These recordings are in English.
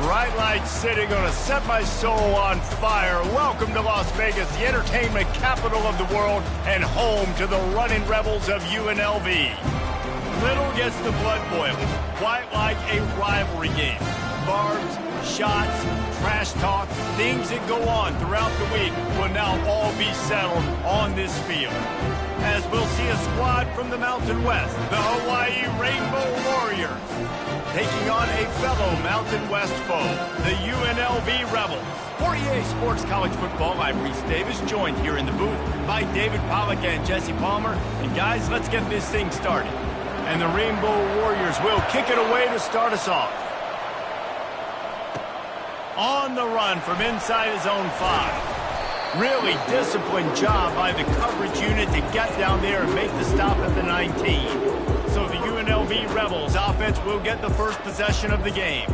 Bright lights city, gonna set my soul on fire. Welcome to Las Vegas, the entertainment capital of the world and home to the running rebels of UNLV. Little gets the blood boiling, quite like a rivalry game. Barbs, shots, trash talk, things that go on throughout the week will now all be settled on this field. As we'll see a squad from the Mountain West, the Hawaii Rainbow Warriors, taking on a fellow Mountain West foe, the UNLV Rebels. For EA Sports College Football, I'm Reese Davis, joined here in the booth by David Pollack and Jesse Palmer. And guys, let's get this thing started. And the Rainbow Warriors will kick it away to start us off. On the run from inside his own 5. Really disciplined job by the coverage unit to get down there and make the stop at the 19. So the UNLV Rebels offense will get the first possession of the game.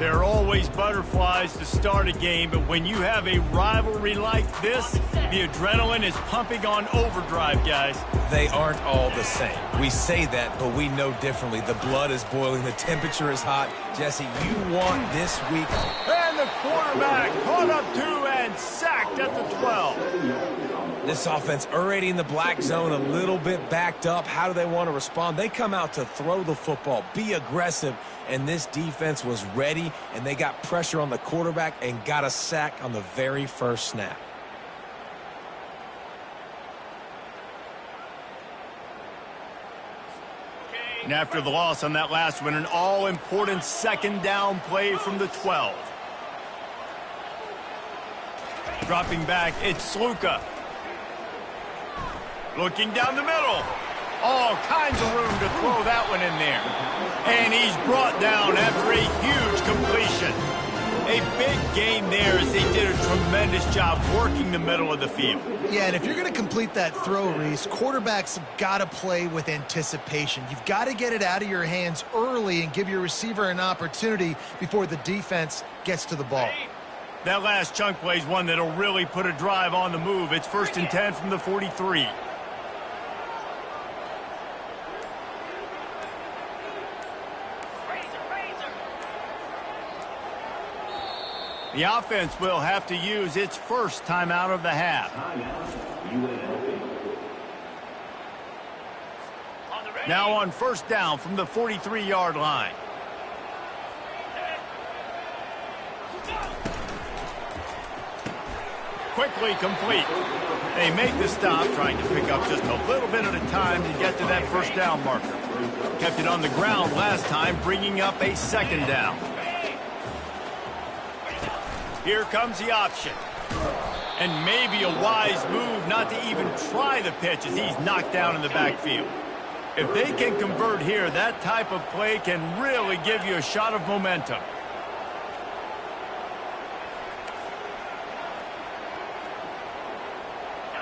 There are always butterflies to start a game, but when you have a rivalry like this, the adrenaline is pumping on overdrive, guys. They aren't all the same. We say that, but we know differently. The blood is boiling. The temperature is hot. Jesse, you want this week. And the quarterback caught up to and sacked at the 12. This offense already in the black zone, a little bit backed up. How do they want to respond? They come out to throw the football, be aggressive, and this defense was ready, and they got pressure on the quarterback and got a sack on the very first snap. And after the loss on that last one, an all-important second down play from the 12. Dropping back, it's Sluka. Looking down the middle. All kinds of room to throw that one in there. And he's brought down after a huge completion. A big gain there as they did a tremendous job working the middle of the field. Yeah, and if you're going to complete that throw, Reese, quarterbacks have got to play with anticipation. You've got to get it out of your hands early and give your receiver an opportunity before the defense gets to the ball. That last chunk play is one that'll really put a drive on the move. It's 1st and 10 from the 43. The offense will have to use its first timeout of the half. Now on 1st down from the 43-yard line. Quickly complete. They make the stop, trying to pick up just a little bit at a time to get to that 1st down marker. Kept it on the ground last time, bringing up a 2nd down. Here comes the option. And maybe a wise move not to even try the pitch as he's knocked down in the backfield. If they can convert here, that type of play can really give you a shot of momentum.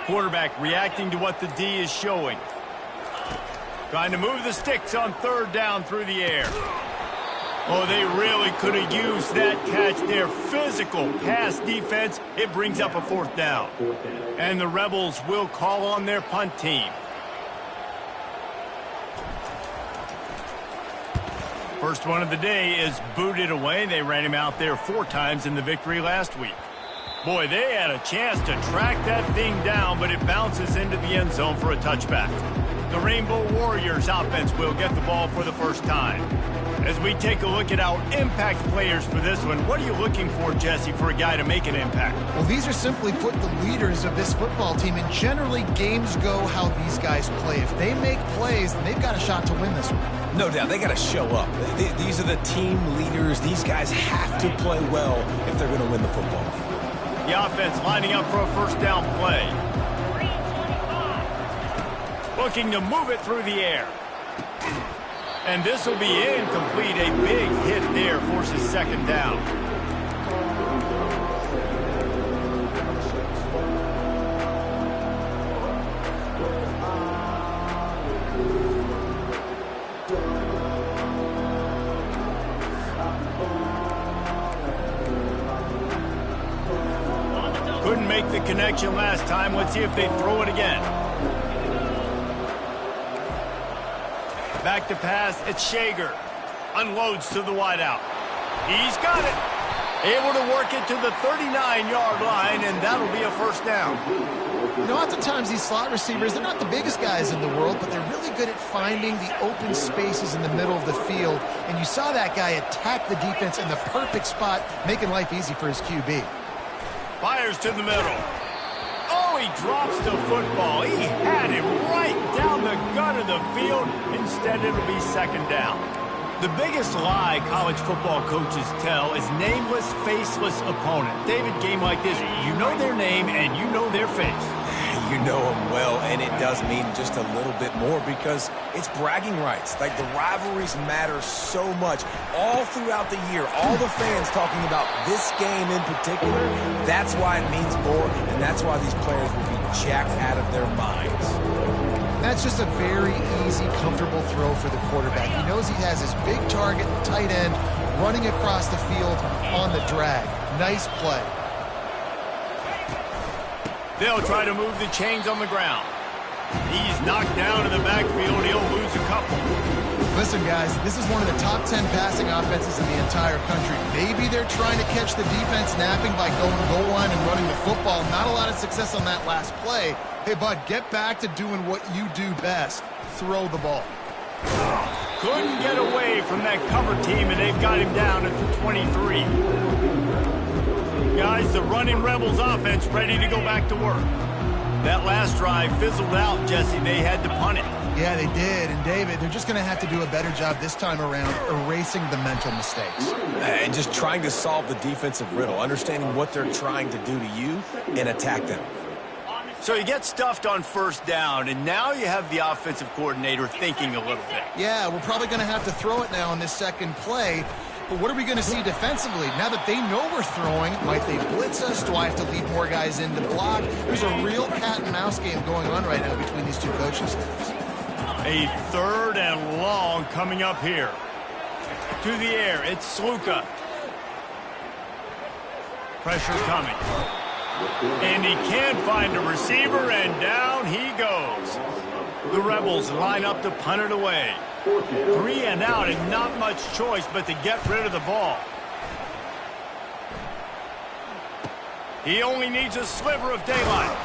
Quarterback reacting to what the D is showing. Trying to move the sticks on 3rd down through the air. Oh, they really could have used that catch there. Physical pass defense. It brings up a 4th down. And the Rebels will call on their punt team. First one of the day is booted away. They ran him out there 4 times in the victory last week. Boy, they had a chance to track that thing down, but it bounces into the end zone for a touchback. The Rainbow Warriors offense will get the ball for the first time. As we take a look at our impact players for this one, what are you looking for, Jesse, for a guy to make an impact? Well, these are simply put the leaders of this football team, and generally games go how these guys play. If they make plays, then they've got a shot to win this one. No doubt, they got to show up. These are the team leaders. These guys have to play well if they're going to win the football game. The offense lining up for a 1st down play. Looking to move it through the air. And this will be incomplete. A big hit there forces 2nd down. Couldn't make the connection last time. Let's see if they throw it again. Back to pass, it's Shager. Unloads to the wideout. He's got it. Able to work it to the 39-yard line, and that'll be a first down. You know, oftentimes these slot receivers, they're not the biggest guys in the world, but they're really good at finding the open spaces in the middle of the field. And you saw that guy attack the defense in the perfect spot, making life easy for his QB. Fires to the middle. Oh, he drops the football. He had it right down the gut of the field. Instead, it'll be second down. The biggest lie college football coaches tell is nameless, faceless opponent. David, game like this, you know their name and you know their face. You know them well, and it does mean just a little bit more because it's bragging rights. Like, the rivalries matter so much all throughout the year. All the fans talking about this game in particular, that's why it means more, and that's why these players will be jacked out of their minds. That's just a very easy, comfortable throw for the quarterback. He knows he has his big target, tight end, running across the field on the drag. Nice play. They'll try to move the chains on the ground. He's knocked down in the backfield. He'll lose a couple. Listen, guys, this is one of the top 10 passing offenses in the entire country. Maybe they're trying to catch the defense napping by going goal line and running the football. Not a lot of success on that last play. Hey, bud, get back to doing what you do best. Throw the ball. Couldn't get away from that cover team, and they've got him down at the 23. Guys, the running Rebels offense ready to go back to work. That last drive fizzled out, Jesse. They had to punt it. Yeah, they did. And, David, they're just going to have to do a better job this time around erasing the mental mistakes. And just trying to solve the defensive riddle, understanding what they're trying to do to you and attack them. So you get stuffed on first down, and now you have the offensive coordinator thinking a little bit. Yeah, we're probably going to have to throw it now on this second play. But what are we going to see defensively? Now that they know we're throwing, might they blitz us? Do I have to lead more guys in to block? There's a real cat-and-mouse game going on right now between these two coaching staffs. A third and long coming up here. To the air, it's Sluka. Pressure coming. And he can't find a receiver, and down he goes. The Rebels line up to punt it away. 3 and out, and not much choice but to get rid of the ball. He only needs a sliver of daylight.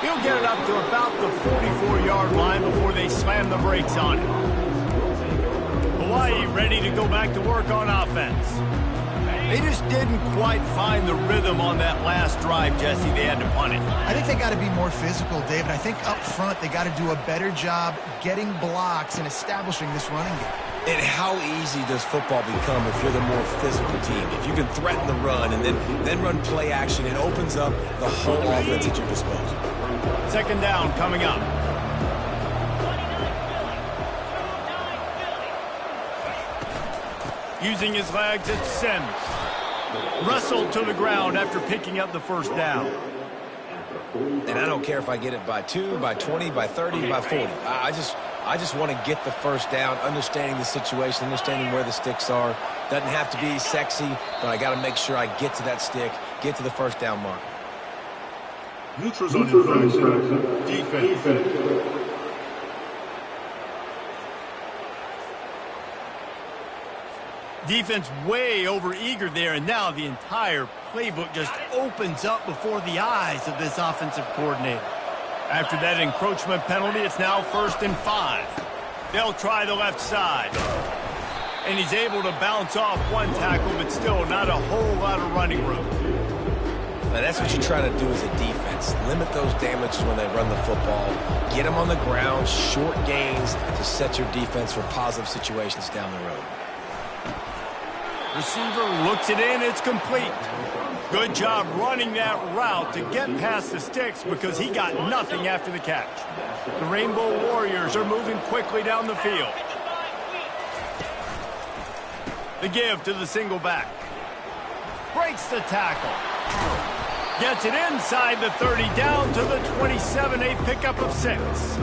He'll get it up to about the 44-yard line before they slam the brakes on him. Hawaii ready to go back to work on offense. They just didn't quite find the rhythm on that last drive, Jesse. They had to punt it. I think they got to be more physical, David. I think up front they got to do a better job getting blocks and establishing this running game. And how easy does football become if you're the more physical team? If you can threaten the run and then run play action, it opens up the whole offense at your disposal. Second down coming up. Using his legs, it's Sims. Wrestled to the ground after picking up the first down. And I don't care if I get it by 2, by 20, by 30, by 40. I just want to get the first down, understanding the situation, understanding where the sticks are. Doesn't have to be sexy, but I got to make sure I get to that stick, get to the first down marker. Neutrals on infraction. Defense. Defense way over eager there, and now the entire playbook just opens up before the eyes of this offensive coordinator. After that encroachment penalty, it's now 1st and 5. They'll try the left side. And he's able to bounce off one tackle, but still not a whole lot of running room. Now that's what you try to do as a defense. Limit those damages when they run the football. Get them on the ground, short gains to set your defense for positive situations down the road. Receiver looks it in, it's complete. Good job running that route to get past the sticks because he got nothing after the catch. The Rainbow Warriors are moving quickly down the field. The give to the single back. Breaks the tackle. Gets it inside the 30, down to the 27, a pickup of 6.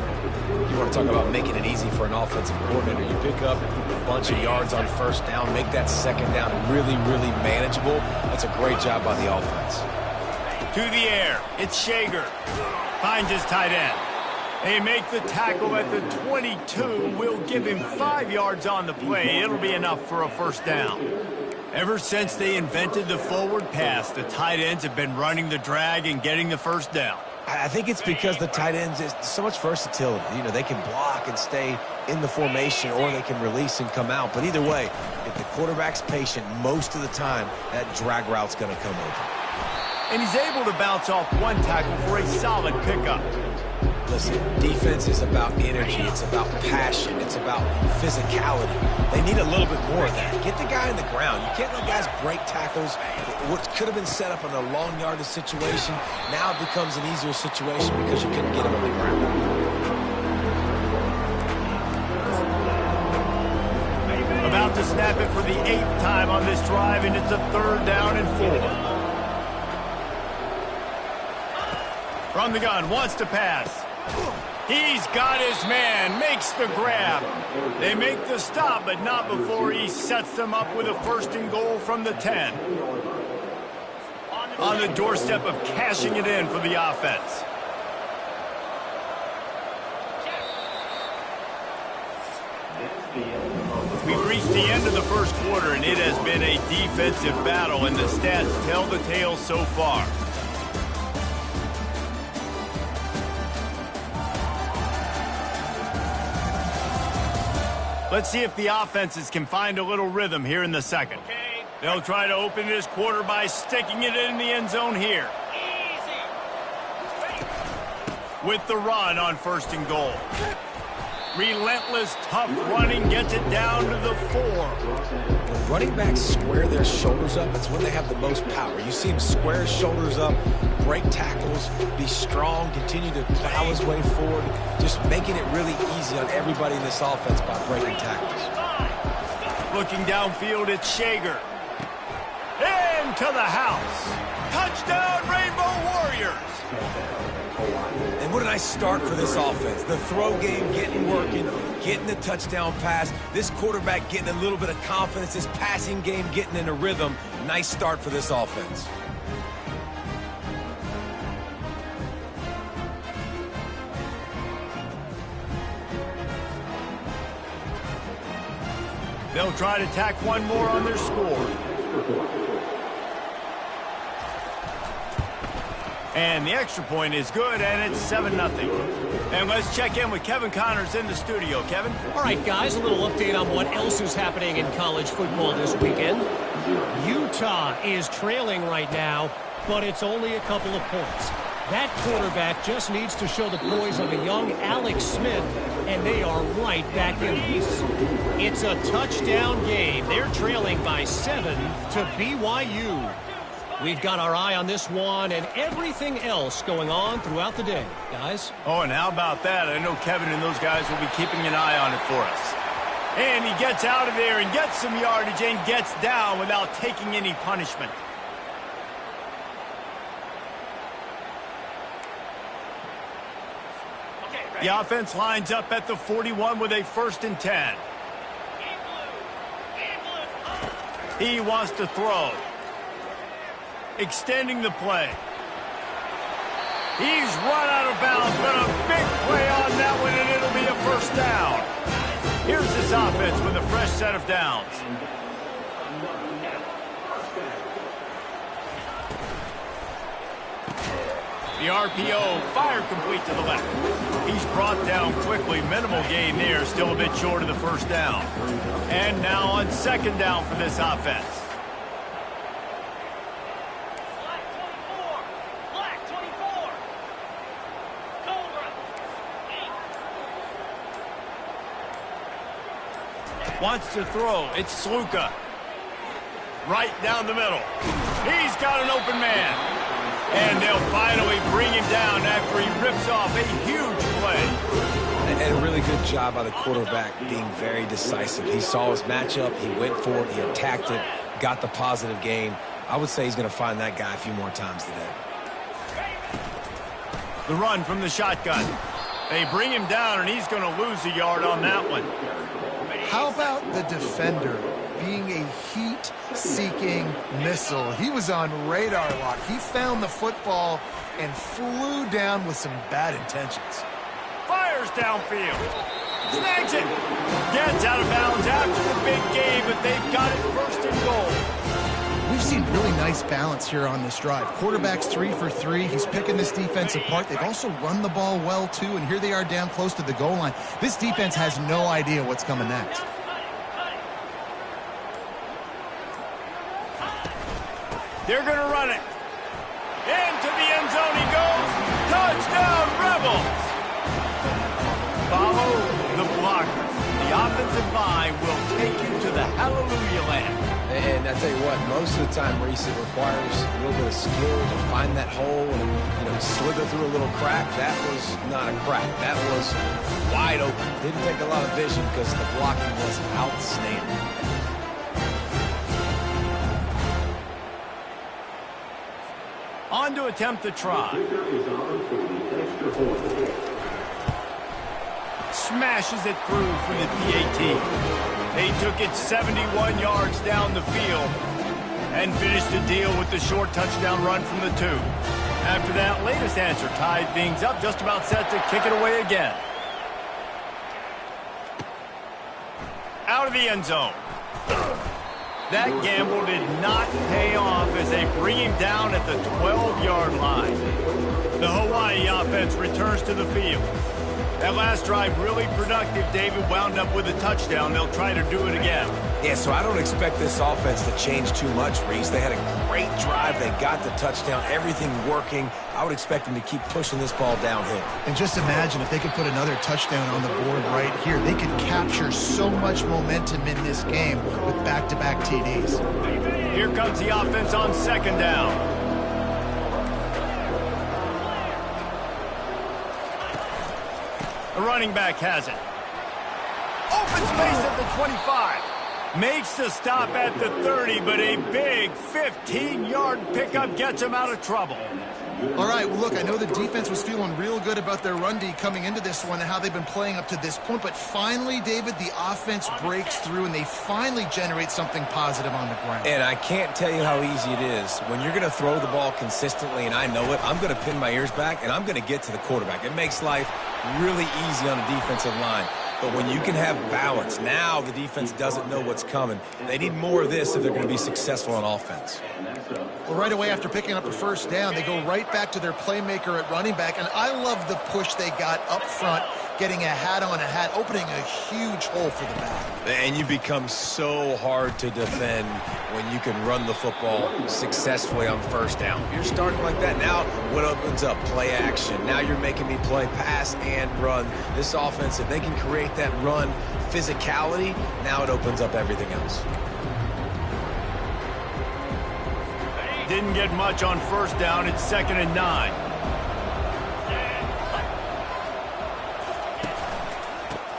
You want to talk about making it easy for an offensive coordinator. You pick up a bunch of yards on first down, make that second down really, really manageable. That's a great job by the offense. To the air, it's Shager. Finds his tight end. They make the tackle at the 22. Will give him 5 yards on the play. It'll be enough for a first down. Ever since they invented the forward pass, the tight ends have been running the drag and getting the first down. I think it's because the tight ends is so much versatility. You know, they can block and stay in the formation, or they can release and come out. But either way, if the quarterback's patient most of the time, that drag route's going to come open. And he's able to bounce off one tackle for a solid pickup. Listen, defense is about energy. It's about passion. It's about physicality. They need a little bit more of that. Get the guy in the ground. You can't let guys break tackles. What could have been set up in a long yardage situation, now it becomes an easier situation because you couldn't get him on the ground. About to snap it for the 8th time on this drive, and it's a 3rd down and 4. From the gun, wants to pass. He's got his man, makes the grab. They make the stop, but not before he sets them up with a 1st and goal from the 10. On the doorstep of cashing it in for the offense. We've reached the end of the first quarter, and it has been a defensive battle, and the stats tell the tale so far. Let's see if the offenses can find a little rhythm here in the second. They'll try to open this quarter by sticking it in the end zone here. With the run on 1st and goal. Relentless, tough running gets it down to the 4. When running backs square their shoulders up, it's when they have the most power. You see him square his shoulders up, break tackles, be strong, continue to plow his way forward, just making it really easy on everybody in this offense by breaking tackles. Looking downfield, it's Shager. Into the house. Touchdown, Rainbow Warriors. And what a nice start for this offense. The throw game getting working, getting the touchdown pass. This quarterback getting a little bit of confidence. This passing game getting in a rhythm. Nice start for this offense. They'll try to tack one more on their score. And the extra point is good, and it's 7-0. And let's check in with Kevin Connors in the studio. Kevin? All right, guys, a little update on what else is happening in college football this weekend. Utah is trailing right now, but it's only a couple of points. That quarterback just needs to show the poise of a young Alex Smith, and they are right back in this. It's a touchdown game. They're trailing by 7 to BYU. We've got our eye on this one and everything else going on throughout the day, guys. Oh, and how about that? I know Kevin and those guys will be keeping an eye on it for us. And he gets out of there and gets some yardage and gets down without taking any punishment. The offense lines up at the 41 with a 1st and 10. He wants to throw. Extending the play. He's run out of bounds, but a big play on that one, and it'll be a 1st down. Here's this offense with a fresh set of downs. The RPO, fire complete to the left. He's brought down quickly. Minimal gain there, still a bit short of the 1st down. And now on 2nd down for this offense. Wants to throw. It's Sluka. Right down the middle. He's got an open man. And they'll finally bring him down after he rips off a huge play. And a really good job by the quarterback being very decisive. He saw his matchup. He went for it. He attacked it. Got the positive gain. I would say he's going to find that guy a few more times today. The run from the shotgun. They bring him down, and he's going to lose a yard on that one. How about the defender being a heat-seeking missile? He was on radar lock. He found the football and flew down with some bad intentions. Fires downfield. Snags it. Gets out of bounds after the big game, but they've got it 1st and goal. seen really nice balance here on this drive. Quarterback's 3 for 3. He's picking this defense apart. They've also run the ball well, too, and here they are down close to the goal line. This defense has no idea what's coming next. They're going to run it. Into the end zone he goes. Touchdown, Rebels! Follow the blockers. The offensive line will take you to the hallelujah land. And I tell you what, most of the time, Reese, it requires a little bit of skill to find that hole and, slither through a little crack. That was not a crack. That was wide open. Didn't take a lot of vision because the blocking was outstanding. On to attempt the try. Smashes it through for the PAT. They took it 71 yards down the field and finished the deal with the short touchdown run from the 2. After that latest answer tied things up, just about set to kick it away again. Out of the end zone. That gamble did not pay off as they bring him down at the 12-yard line. The Hawaii offense returns to the field. That last drive really productive. David wound up with a touchdown. They'll try to do it again. Yeah, so I don't expect this offense to change too much, Reese. They had a great drive. They got the touchdown. Everything working. I would expect them to keep pushing this ball downhill. And just imagine if they could put another touchdown on the board right here. They could capture so much momentum in this game with back-to-back TDs. Here comes the offense on second down. The running back has it. Open space at the 25. Makes the stop at the 30, but a big 15-yard pickup gets him out of trouble. All right, well, look, I know the defense was feeling real good about their run D coming into this one and how they've been playing up to this point, but finally, David, the offense breaks through and they finally generate something positive on the ground. And I can't tell you how easy it is. When you're going to throw the ball consistently, and I know it, I'm going to pin my ears back and I'm going to get to the quarterback. It makes life really easy on the defensive line. But when you can have balance, now the defense doesn't know what's coming. They need more of this if they're going to be successful on offense. Well, right away after picking up a first down, they go right back to their playmaker at running back. And I love the push they got up front, getting a hat on a hat, opening a huge hole for the back. And you become so hard to defend when you can run the football successfully on first down. If you're starting like that, now what opens up? Play action. Now you're making me play pass and run. This offense, if they can create that run physicality, now it opens up everything else. Didn't get much on first down. It's 2nd and 9.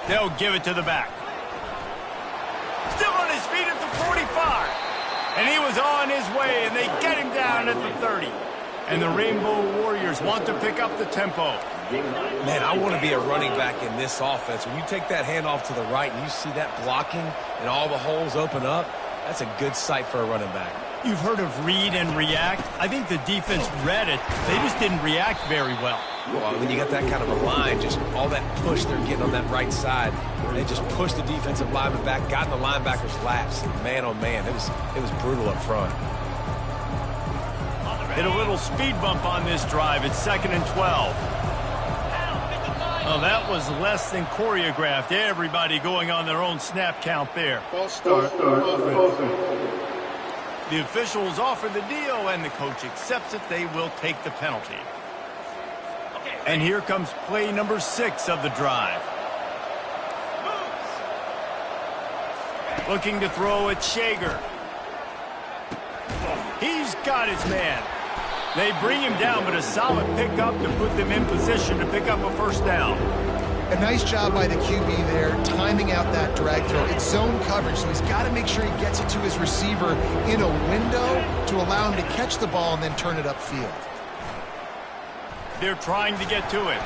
They'll give it to the back. Still on his feet at the 45. And he was on his way, and they get him down at the 30. And the Rainbow Warriors want to pick up the tempo. Man, I want to be a running back in this offense. When you take that handoff to the right and you see that blocking and all the holes open up, that's a good sight for a running back. You've heard of read and react. I think the defense read it. They just didn't react very well. Well, when you got that kind of a line, just all that push they're getting on that right side, they just pushed the defensive lineman back, got in the linebacker's laps. Man, oh, man, it was brutal up front. Hit a little speed bump on this drive. It's 2nd and 12. Oh, that was less than choreographed. Everybody going on their own snap count there. False start. The officials offer the deal, and the coach accepts it. They will take the penalty. And here comes play number 6 of the drive. Looking to throw at Shager. He's got his man. They bring him down, but a solid pickup to put them in position to pick up a first down. A nice job by the QB there, timing out that drag throw. It's zone coverage, so he's got to make sure he gets it to his receiver in a window to allow him to catch the ball and then turn it upfield. They're trying to get to it.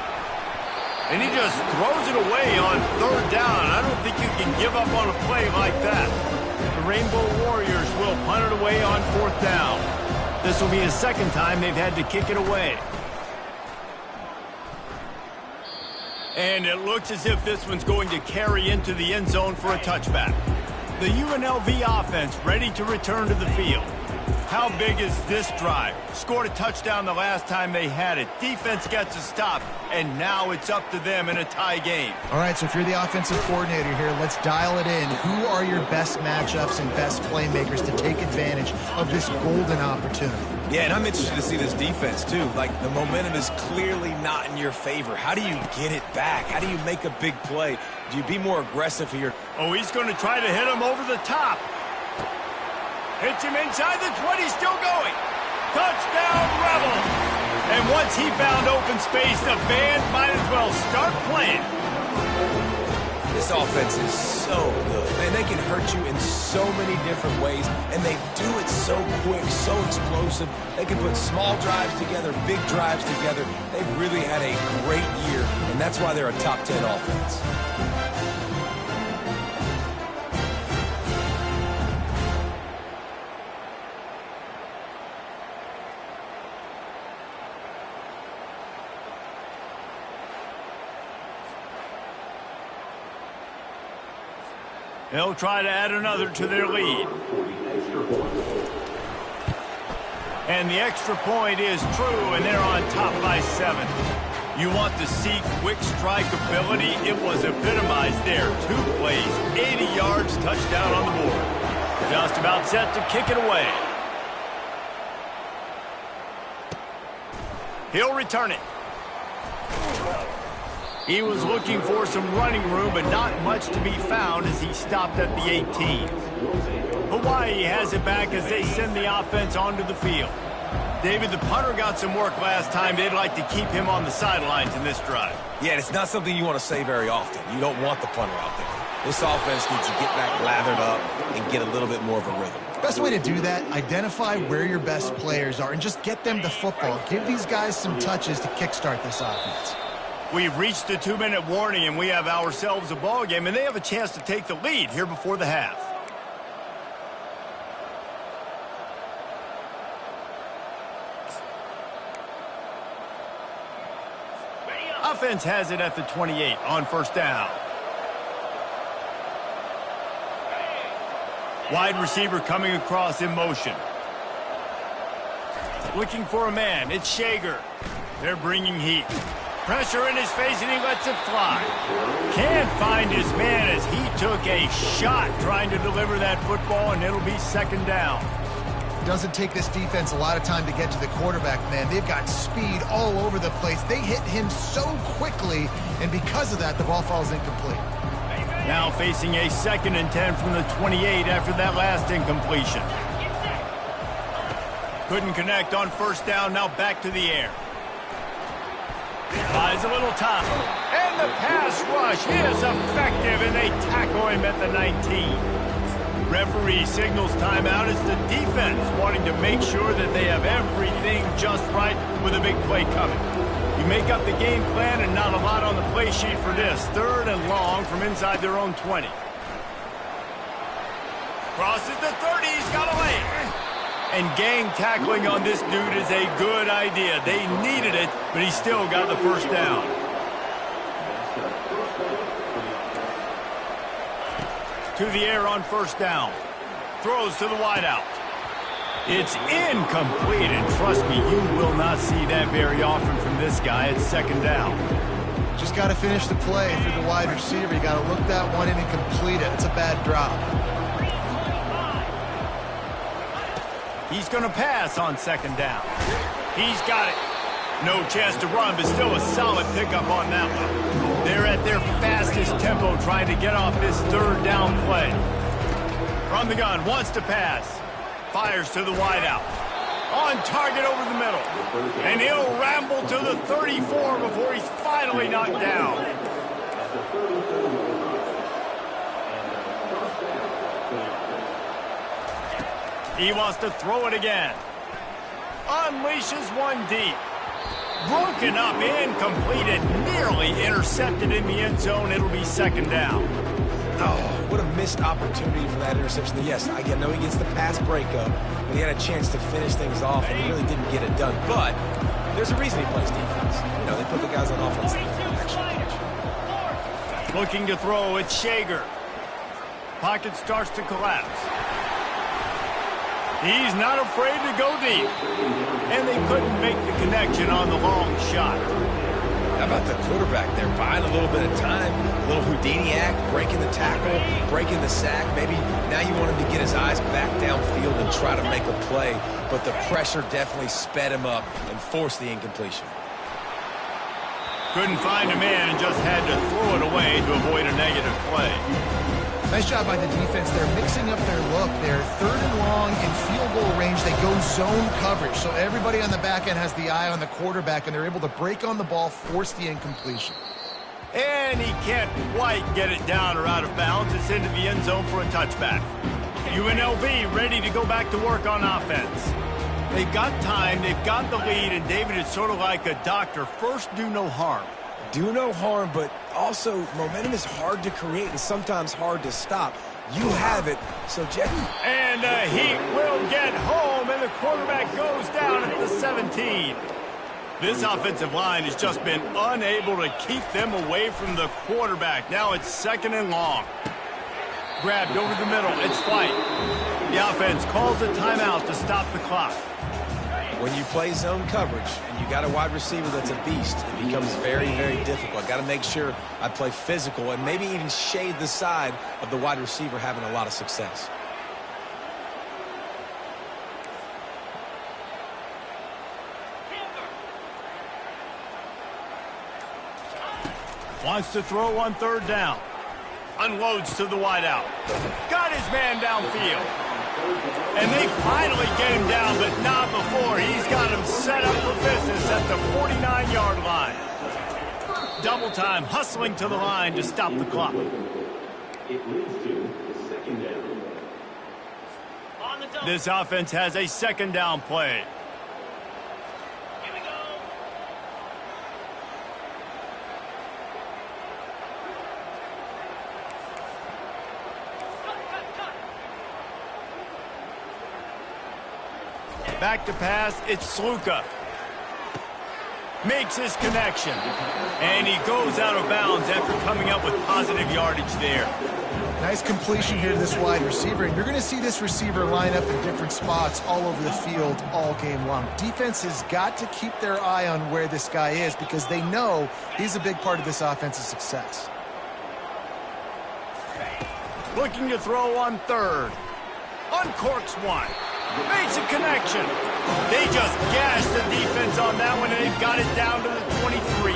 And he just throws it away on 3rd down. I don't think you can give up on a play like that. The Rainbow Warriors will punt it away on 4th down. This will be his 2nd time they've had to kick it away. And it looks as if this one's going to carry into the end zone for a touchback. The UNLV offense ready to return to the field. How big is this drive? Scored a touchdown the last time they had it. Defense gets a stop, and now it's up to them in a tie game. All right, so if you're the offensive coordinator here, let's dial it in. Who are your best matchups and best playmakers to take advantage of this golden opportunity? Yeah, and I'm interested to see this defense, too. Like, the momentum is clearly not in your favor. How do you get it back? How do you make a big play? Do you be more aggressive here? Oh, he's going to try to hit him over the top. Hits him inside the 20, still going. Touchdown, Rebels. And once he found open space, the band might as well start playing. This offense is so good. Man, they can hurt you in so many different ways, and they do it so quick, so explosive. They can put small drives together, big drives together. They've really had a great year, and that's why they're a top 10 offense. They'll try to add another to their lead. And the extra point is true, and they're on top by 7. You want to see quick strike ability? It was epitomized there. 2 plays, 80 yards, touchdown on the board. Just about set to kick it away. He'll return it. He was looking for some running room, but not much to be found as he stopped at the 18. Hawaii has it back as they send the offense onto the field. David, the punter got some work last time. They'd like to keep him on the sidelines in this drive. Yeah, and it's not something you want to say very often. You don't want the punter out there. This offense needs to get back lathered up and get a little bit more of a rhythm. Best way to do that, identify where your best players are and just get them the football. Give these guys some touches to kickstart this offense. We've reached the 2-minute warning, and we have ourselves a ball game, and they have a chance to take the lead here before the half. Offense has it at the 28 on first down. Wide receiver coming across in motion. Looking for a man. It's Shager. They're bringing heat. Pressure in his face, and he lets it fly. Can't find his man as he took a shot trying to deliver that football, and it'll be second down. Doesn't take this defense a lot of time to get to the quarterback, man. They've got speed all over the place. They hit him so quickly, and because of that, the ball falls incomplete. Now facing a 2nd and 10 from the 28 after that last incompletion. Couldn't connect on first down, now back to the air. Buys a little time. And the pass rush is effective, and they tackle him at the 19. Referee signals timeout. It's the defense wanting to make sure that they have everything just right with a big play coming. You make up the game plan and not a lot on the play sheet for this. 3rd and long from inside their own 20. Crosses the 30. He's got a lane. And gang tackling on this dude is a good idea. They needed it, but he still got the first down. To the air on first down. Throws to the wideout. It's incomplete, and trust me, you will not see that very often from this guy. It's second down. Just got to finish the play for the wide receiver. You got to look that one in and complete it. It's a bad drop. He's going to pass on second down. He's got it. No chance to run, but still a solid pickup on that one. They're at their fastest tempo trying to get off this 3rd down play. From the gun, wants to pass. Fires to the wideout. On target over the middle. And he'll ramble to the 34 before he's finally knocked down. He wants to throw it again. Unleashes one deep. Broken up, incomplete, and nearly intercepted in the end zone. It'll be second down. Oh, what a missed opportunity for that interception. Yes, I know he gets the pass breakup, but he had a chance to finish things off, and he really didn't get it done. But there's a reason he plays defense. You know, they put the guys on offense that can actually catch. Looking to throw, it's Shager. Pocket starts to collapse. He's not afraid to go deep. And they couldn't make the connection on the long shot. How about the quarterback there, buying a little bit of time, a little Houdini act, breaking the tackle, breaking the sack. Maybe now you want him to get his eyes back downfield and try to make a play, but the pressure definitely sped him up and forced the incompletion. Couldn't find a man and just had to throw it away to avoid a negative play. Nice job by the defense. They're mixing up their look. They're third and long in field goal range. They go zone coverage. So everybody on the back end has the eye on the quarterback, and they're able to break on the ball, force the incompletion. And he can't quite get it down or out of bounds. It's into the end zone for a touchback. UNLV ready to go back to work on offense. They've got time, they've got the lead, and David, it's sort of like a doctor. First, do no harm. Do no harm, but also momentum is hard to create and sometimes hard to stop. You have it, so Jeff. And he will get home, and the quarterback goes down at the 17. This offensive line has just been unable to keep them away from the quarterback. Now it's second and long. Grabbed over the middle, it's flight. The offense calls a timeout to stop the clock. When you play zone coverage and you got a wide receiver that's a beast, it becomes very, very difficult. Got to make sure I play physical and maybe even shade the side of the wide receiver having a lot of success. Wants to throw on third down. Unloads to the wideout. Got his man downfield. And they finally get him down, but not before. He's got him set up for business at the 49-yard line. Double time, hustling to the line to stop the clock. It leads to second down. This offense has a second down play. Back to pass, it's Sluka. Makes his connection. And he goes out of bounds after coming up with positive yardage there. Nice completion here to this wide receiver. And you're going to see this receiver line up in different spots all over the field all game long. Defense has got to keep their eye on where this guy is because they know he's a big part of this offense's success. Looking to throw on third. Uncorks one. Makes a connection. They just gashed the defense on that one, and they've got it down to the 23.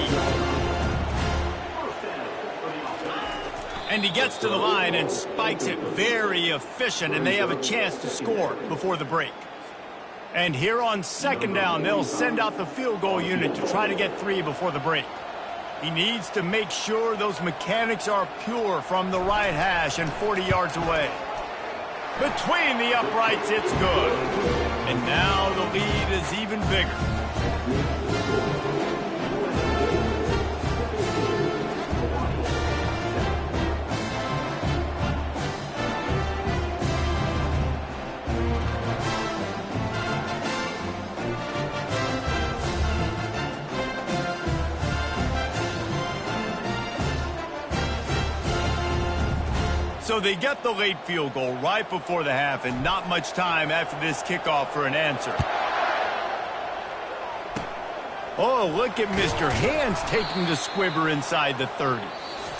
And he gets to the line and spikes it very efficient, and they have a chance to score before the break. And here on second down, they'll send out the field goal unit to try to get 3 before the break. He needs to make sure those mechanics are pure from the right hash and 40 yards away. Between the uprights, it's good. And now the lead is even bigger. So they get the late field goal right before the half, and not much time after this kickoff for an answer. Oh, look at Mr. Hands taking the squibber inside the 30.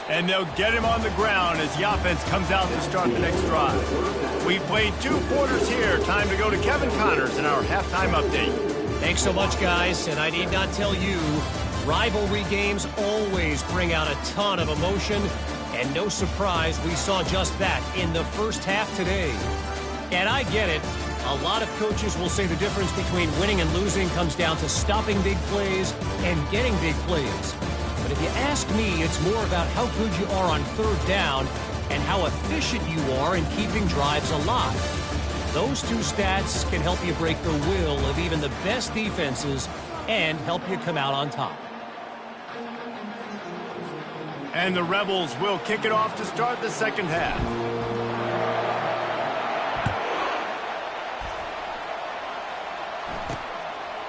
And they'll get him on the ground as the offense comes out to start the next drive. We've played 2 quarters here. Time to go to Kevin Connors in our halftime update. Thanks so much, guys. And I need not tell you, rivalry games always bring out a ton of emotion. And no surprise, we saw just that in the first half today. And I get it. A lot of coaches will say the difference between winning and losing comes down to stopping big plays and getting big plays. But if you ask me, it's more about how good you are on third down and how efficient you are in keeping drives alive. Those 2 stats can help you break the will of even the best defenses and help you come out on top. And the Rebels will kick it off to start the second half.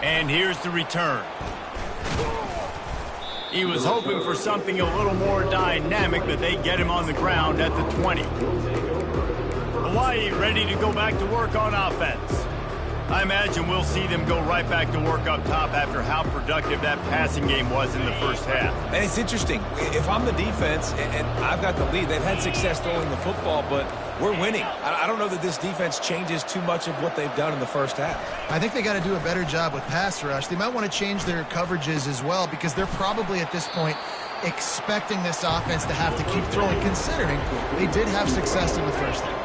And here's the return. He was hoping for something a little more dynamic, but they get him on the ground at the 20. The Hawaii ready to go back to work on offense. I imagine we'll see them go right back to work up top after how productive that passing game was in the first half. And it's interesting. If I'm the defense and I've got the lead, they've had success throwing the football, but we're winning. I don't know that this defense changes too much of what they've done in the first half. I think they got to do a better job with pass rush. They might want to change their coverages as well because they're probably at this point expecting this offense to have to keep throwing, considering they did have success in the first half.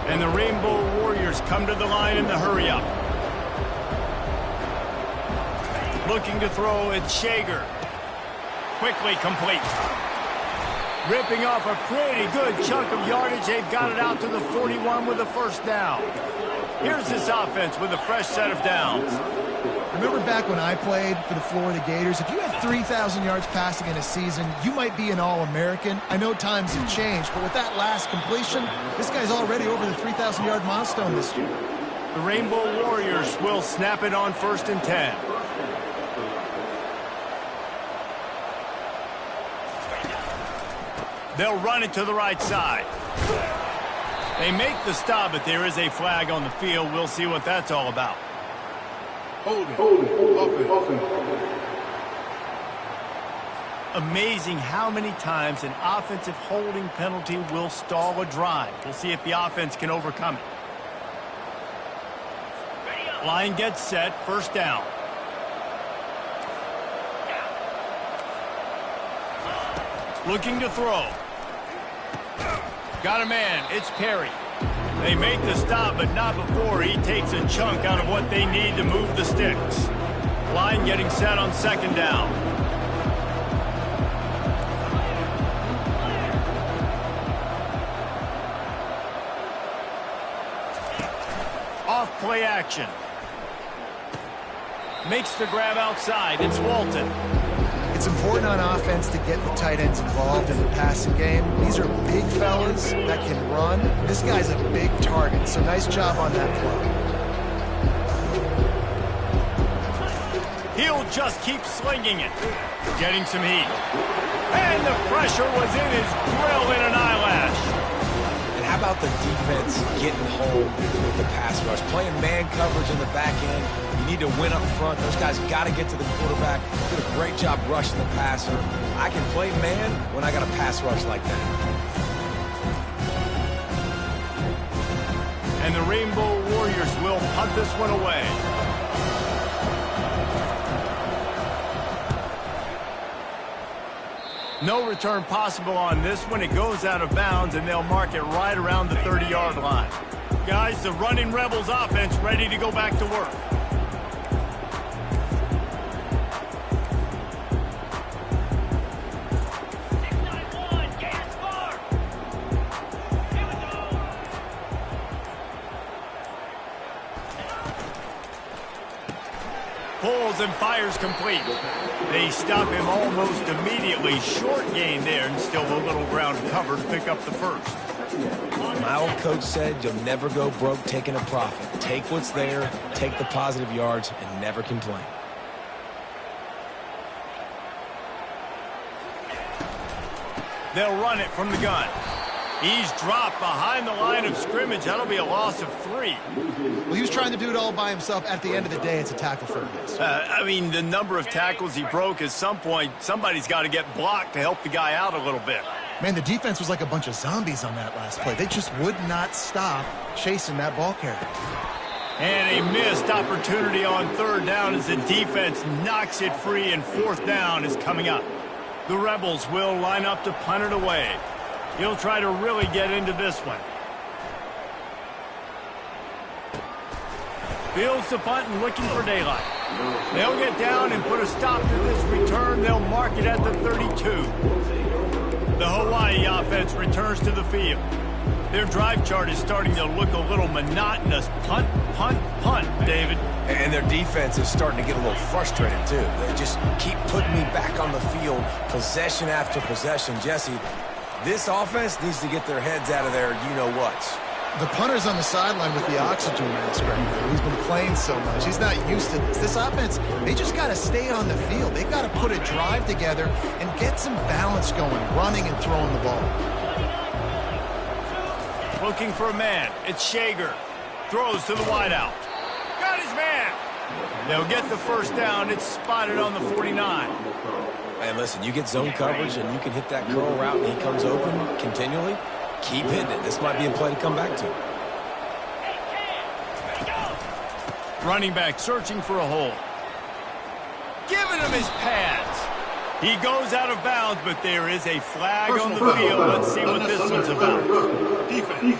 And the Rainbow Warriors come to the line in the hurry-up. Looking to throw, it's Shager. Quickly complete. Ripping off a pretty good chunk of yardage. They've got it out to the 41 with a first down. Here's this offense with a fresh set of downs. Remember back when I played for the Florida Gators, if you had 3,000 yards passing in a season, you might be an All-American. I know times have changed, but with that last completion, this guy's already over the 3,000-yard milestone this year. The Rainbow Warriors will snap it on 1st and 10. They'll run it to the right side. They make the stop, but there is a flag on the field. We'll see what that's all about. Amazing how many times an offensive holding penalty will stall a drive. We'll see if the offense can overcome it. Line gets set, first down. Looking to throw. Got a man, it's Perry. They make the stop, but not before he takes a chunk out of what they need to move the sticks. Line getting set on 2nd down. Off play action. Makes the grab outside, it's Walton. It's important on offense to get the tight ends involved in the passing game. These are big fellas that can run. This guy's a big target, so nice job on that play. He'll just keep slinging it. Getting some heat. And the pressure was in his grill in an eyelash. And how about the defense getting home with the pass rush? Playing man coverage in the back end. You need to win up front. Those guys got to get to the quarterback. Did a great job rushing the passer. I can play man when I got a pass rush like that. And the Rainbow Warriors will punt this one away. No return possible on this one. It goes out of bounds, and they'll mark it right around the 30-yard line. Guys, the running Rebels offense ready to go back to work. Pulls and fires complete. They stop him almost immediately. Short gain there, and still a little ground covered to pick up the first. My old coach said you'll never go broke taking a profit. Take what's there, take the positive yards, and never complain. They'll run it from the gun. He's dropped behind the line of scrimmage. That'll be a loss of 3. Well, he was trying to do it all by himself. At the end of the day, it's a tackle for a miss. I mean, the number of tackles he broke, at some point, somebody's got to get blocked to help the guy out a little bit. Man, the defense was like a bunch of zombies on that last play. They just would not stop chasing that ball carrier. And a missed opportunity on 3rd down as the defense knocks it free, and 4th down is coming up. The Rebels will line up to punt it away. He'll try to really get into this one. Fields the punt and looking for daylight. They'll get down and put a stop to this return. They'll mark it at the 32. The Hawaii offense returns to the field. Their drive chart is starting to look a little monotonous. Punt, punt, punt, David. And their defense is starting to get a little frustrated, too. They just keep putting me back on the field, possession after possession. Jesse, this offense needs to get their heads out of their you-know-whats. The punter's on the sideline with the oxygen mask right now. He's been playing so much. He's not used to this. This offense, they just got to stay on the field. They've got to put a drive together and get some balance going, running and throwing the ball. Well, looking for a man. It's Shager. Throws to the wideout. Got his man. They'll get the first down. It's spotted on the 49. And listen, you get zone coverage and you can hit that curl route and he comes open continually. Keep hitting it. This might be a play to come back to. Running back searching for a hole. Giving him his pads. He goes out of bounds, but there is a flag on the field. Let's see what this one's about. Defense.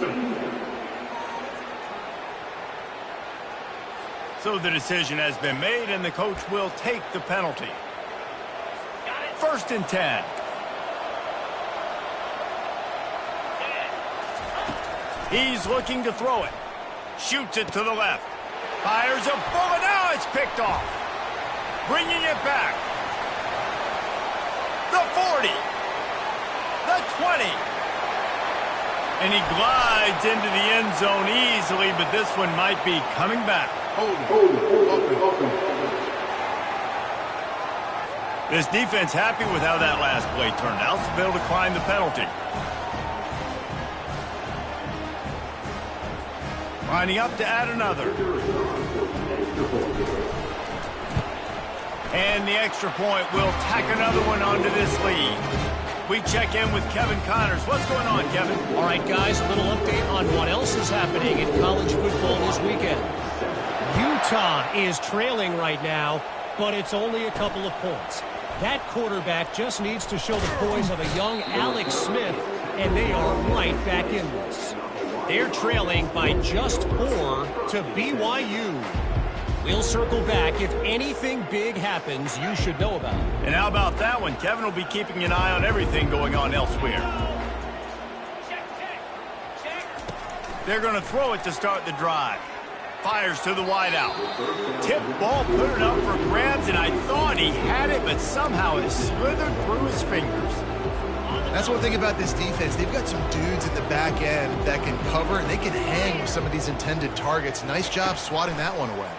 So the decision has been made, and the coach will take the penalty. 1st and 10. He's looking to throw it. Shoots it to the left. Fires a bullet. Now it's picked off. Bringing it back. The 40. The 20. And he glides into the end zone easily, but this one might be coming back. Hold it. This defense happy with how that last play turned out, so they'll decline the penalty. Lining up to add another. And the extra point will tack another one onto this lead. We check in with Kevin Connors. What's going on, Kevin? All right, guys, a little update on what else is happening in college football this weekend. Utah is trailing right now, but it's only a couple of points. That quarterback just needs to show the poise of a young Alex Smith, and they are right back in this. They're trailing by just 4 to BYU. We'll circle back. If anything big happens, you should know about it. And how about that one? Kevin will be keeping an eye on everything going on elsewhere. They're going to throw it to start the drive. Fires to the wideout. Tip ball, put it up for grabs, and I thought he had it, but somehow it slithered through his fingers. That's one thing about this defense. They've got some dudes at the back end that can cover, and they can hang with some of these intended targets. Nice job swatting that one away.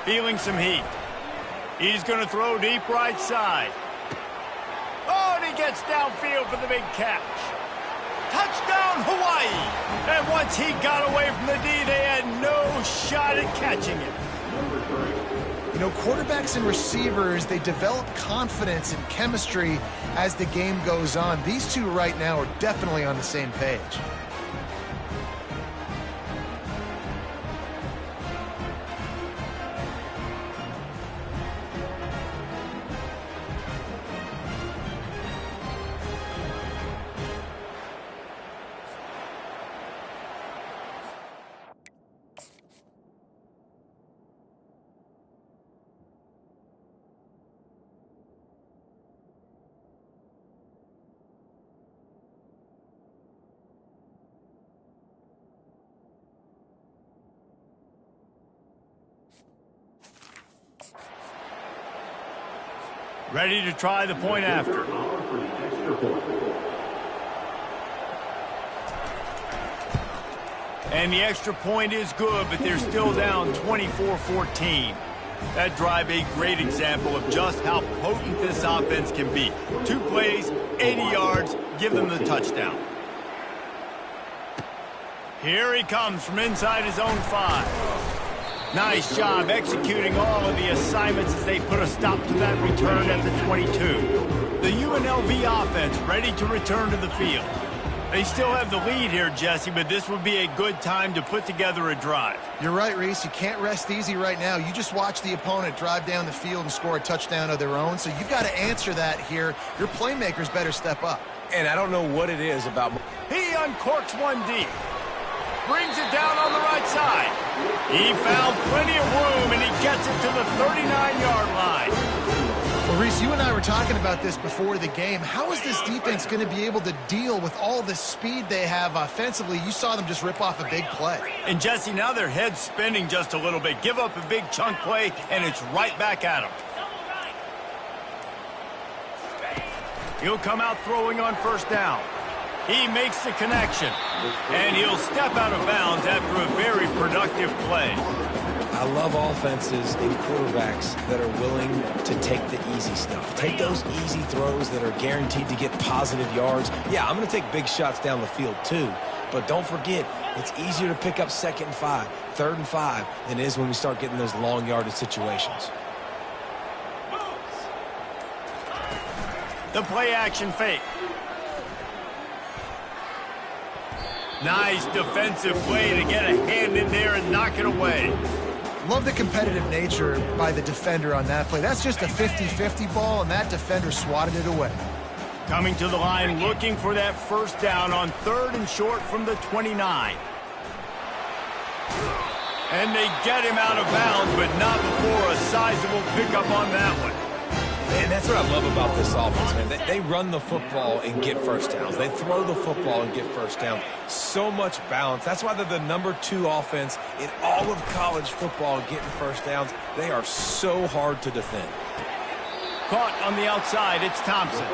Feeling some heat. He's going to throw deep right side. Oh, and he gets downfield for the big catch. Touchdown, Hawaii! And once he got away from the D, they had no shot at catching it. You know, quarterbacks and receivers, they develop confidence and chemistry as the game goes on. These two right now are definitely on the same page. Ready to try the point after. And the extra point is good, but they're still down 24-14. That drive a great example of just how potent this offense can be. 2 plays, 80 yards, give them the touchdown. Here he comes from inside his own 5. Nice job executing all of the assignments as they put a stop to that return at the 22. The UNLV offense ready to return to the field. They still have the lead here, Jesse, but this would be a good time to put together a drive. You're right, Reese. You can't rest easy right now. You just watch the opponent drive down the field and score a touchdown of their own, so you've got to answer that here. Your playmakers better step up. And I don't know what it is about. He uncorks one deep. Brings it down on the right side. He found plenty of room, and he gets it to the 39-yard line. Well, Reese, you and I were talking about this before the game. How is this defense going to be able to deal with all the speed they have offensively? You saw them just rip off a big play. And, Jesse, now their head's spinning just a little bit. Give up a big chunk play, and it's right back at them. He'll come out throwing on first down. He makes the connection, and he'll step out of bounds after a very productive play. I love offenses and quarterbacks that are willing to take the easy stuff. Take those easy throws that are guaranteed to get positive yards. Yeah, I'm going to take big shots down the field too, but don't forget, It's easier to pick up 2nd and 5, 3rd and 5 than it is when we start getting those long yardage situations. The play action fake. Nice defensive play to get a hand in there and knock it away. Love the competitive nature by the defender on that play. That's just a 50-50 ball, and that defender swatted it away. Coming to the line, looking for that first down on 3rd and short from the 29. And they get him out of bounds, but not before a sizable pickup on that one. And that's what I love about this offense, man. They run the football and get first downs. They throw the football and get first downs. So much balance. That's why they're the #2 offense in all of college football getting first downs. They are so hard to defend. Caught on the outside, it's Thompson.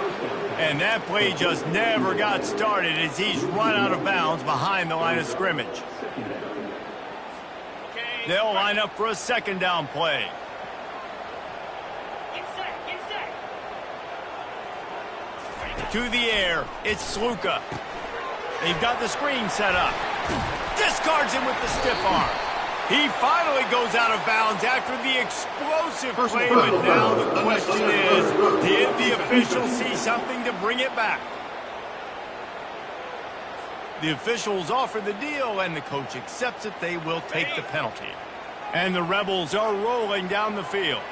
And that play just never got started as he's run out of bounds behind the line of scrimmage. They'll line up for a 2nd down play. To the air, it's Sluka. They've got the screen set up. Discards him with the stiff arm. He finally goes out of bounds after the explosive play, but now the question is, did the official see something to bring it back? The officials offer the deal, and the coach accepts it. They will take the penalty. And the Rebels are rolling down the field.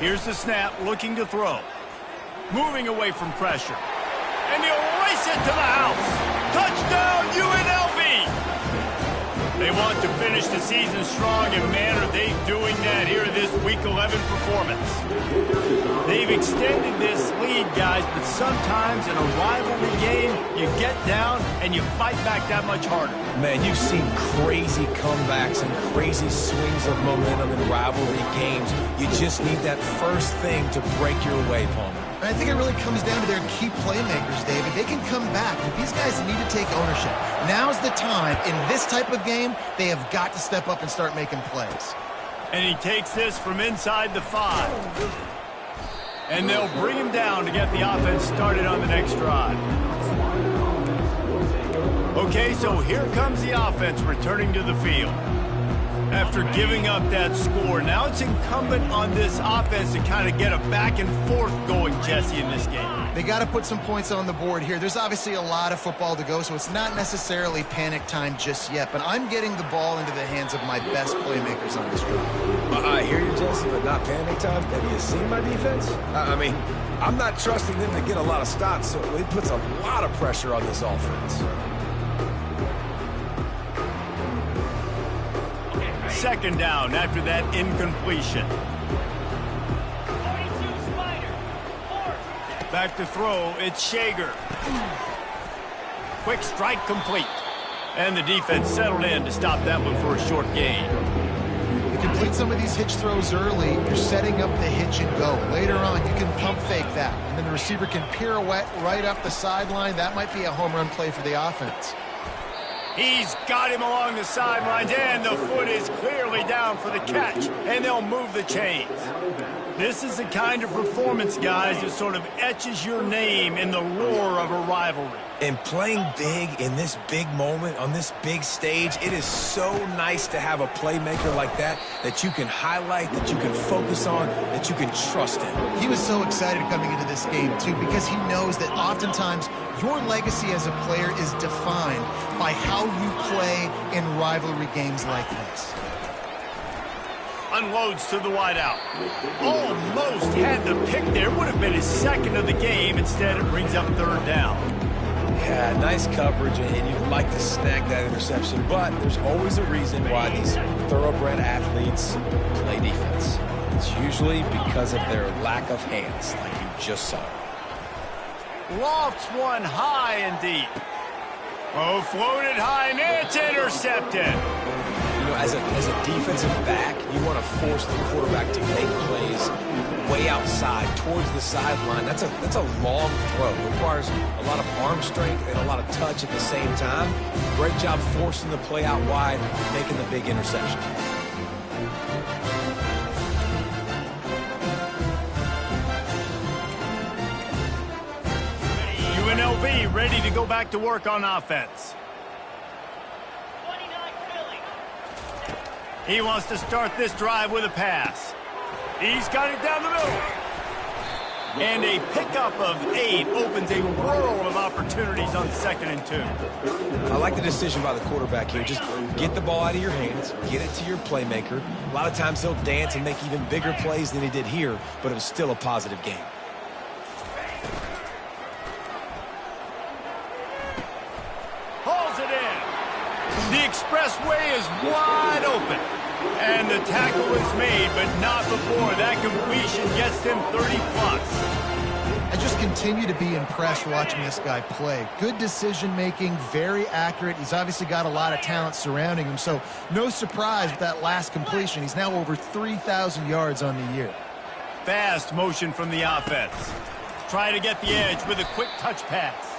Here's the snap, looking to throw. Moving away from pressure. And he'll race it to the house. Touchdown, UNLV! They want to finish the season strong, and man, are they doing that here in this Week 11 performance. They've extended this lead, guys, but sometimes in a rivalry game, you get down and you fight back that much harder. Man, you've seen crazy comebacks and crazy swings of momentum in rivalry games. You just need that first thing to break your way, Palmer. And I think it really comes down to their key playmakers, David. They can come back, but these guys need to take ownership. Now's the time. In this type of game, they have got to step up and start making plays. And he takes this from inside the 5. And they'll bring him down to get the offense started on the next drive. Okay, so here comes the offense returning to the field. After giving up that score, now it's incumbent on this offense to kind of get a back and forth going, Jesse, in this game. They got to put some points on the board here. There's obviously a lot of football to go, so it's not necessarily panic time just yet, but I'm getting the ball into the hands of my best playmakers on this drive. I hear you, Jesse, but not panic time. Have you seen my defense? I mean, I'm not trusting them to get a lot of stops, so it puts a lot of pressure on this offense. 2nd down after that incompletion. Back to throw, it's Shager. Quick strike complete. And the defense settled in to stop that one for a short gain. You complete some of these hitch throws early, you're setting up the hitch and go. Later on, you can pump fake that. And then the receiver can pirouette right up the sideline. That might be a home run play for the offense. He's got him along the sidelines, and the foot is clearly down for the catch, and they'll move the chains. This is the kind of performance, guys, that sort of etches your name in the roar of a rivalry. And playing big in this big moment, on this big stage, it is so nice to have a playmaker like that you can highlight, that you can focus on, that you can trust in. He was so excited coming into this game, too, because he knows that oftentimes your legacy as a player is defined by how you play in rivalry games like this. Unloads to the wideout. Almost had the pick there. Would have been his 2nd of the game. Instead, it brings up 3rd down. Yeah, nice coverage, and you'd like to snag that interception, but there's always a reason why these thoroughbred athletes play defense. It's usually because of their lack of hands, like you just saw. Lofts one high and deep. Oh, floated high, and it's intercepted. You know, as a defensive back, you want to force the quarterback to make plays way outside, towards the sideline. That's a long throw. It requires a lot of arm strength and a lot of touch at the same time. Great job forcing the play out wide, making the big interception. UNLV ready to go back to work on offense. He wants to start this drive with a pass. He's got it down the middle. And a pickup of 8 opens a world of opportunities on 2nd and 2. I like the decision by the quarterback here. Just get the ball out of your hands, get it to your playmaker. A lot of times he'll dance and make even bigger plays than he did here, but it was still a positive game. Hauls it in. The expressway is wide open. And the tackle is made, but not before that completion gets him 30+. I just continue to be impressed watching this guy play. Good decision-making, very accurate. He's obviously got a lot of talent surrounding him, so no surprise with that last completion. He's now over 3,000 yards on the year. Fast motion from the offense. Trying to get the edge with a quick touch pass.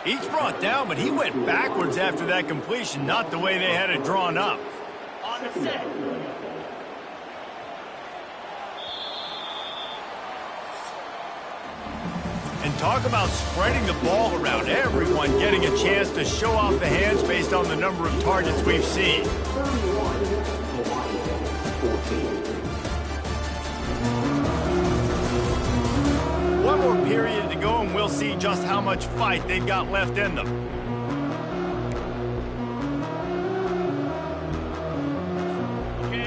He's brought down, but he went backwards after that completion, not the way they had it drawn up. On the set. And talk about spreading the ball around. Everyone getting a chance to show off the hands based on the number of targets we've seen. One more period to go, and we'll see just how much fight they've got left in them.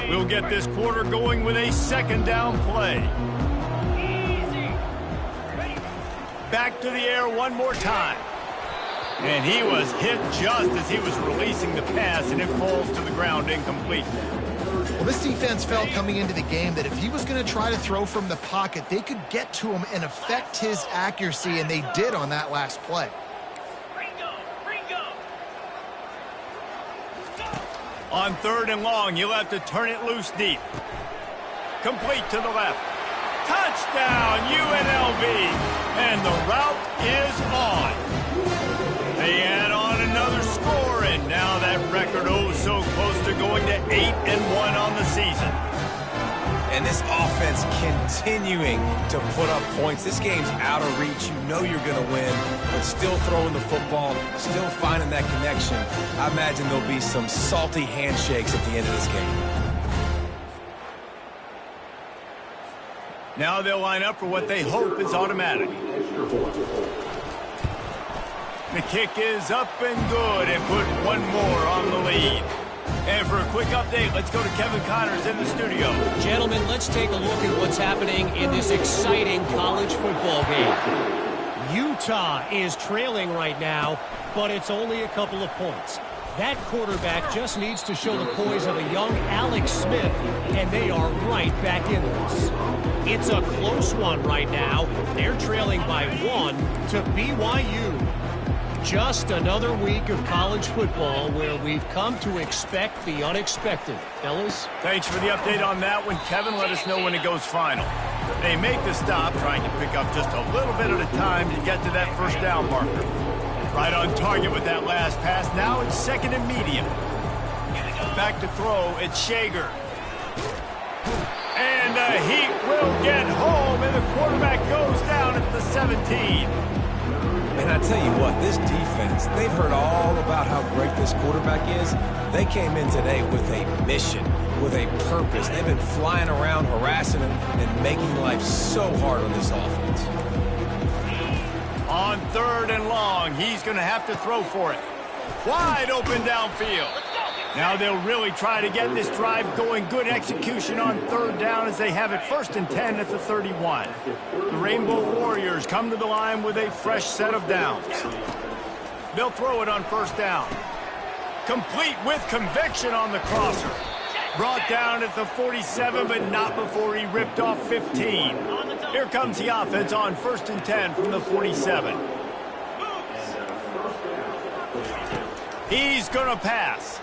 We'll get this quarter going with a 2nd down play. Back to the air one more time. And he was hit just as he was releasing the pass, and it falls to the ground incomplete. Well, this defense felt coming into the game that if he was going to try to throw from the pocket, they could get to him and affect his accuracy, and they did on that last play. On 3rd and long, you'll have to turn it loose deep. Complete to the left. Touchdown, UNLV. And the route is on. They add on another score, and now that record so close to going to 8-1 on the season. And this offense continuing to put up points. This game's out of reach. You know you're going to win, but still throwing the football, still finding that connection. I imagine there'll be some salty handshakes at the end of this game. Now they'll line up for what they hope is automatic. The kick is up and good, and put one more on the lead. And for a quick update, let's go to Kevin Connors in the studio. Gentlemen, let's take a look at what's happening in this exciting college football game. Utah is trailing right now, but it's only a couple of points. That quarterback just needs to show the poise of a young Alex Smith, and they are right back in this. It's a close one right now. They're trailing by 1 to BYU. Just another week of college football where we've come to expect the unexpected. Fellas? Thanks for the update on that one, Kevin. Let us know when it goes final. They make the stop, trying to pick up just a little bit at a time to get to that 1st down marker. Right on target with that last pass. Now it's 2nd and medium. Back to throw. It's Shager. And the Heat will get home, and the quarterback goes down at the 17. And I tell you what, this defense, they've heard all about how great this quarterback is. They came in today with a mission, with a purpose. They've been flying around, harassing him, and making life so hard on this offense. On 3rd and long, he's going to have to throw for it. Wide open downfield. Now they'll really try to get this drive going. Good execution on 3rd down as they have it 1st and 10 at the 31. The Rainbow Warriors come to the line with a fresh set of downs. They'll throw it on 1st down. Complete with conviction on the crosser. Brought down at the 47, but not before he ripped off 15. Here comes the offense on 1st and 10 from the 47. He's going to pass.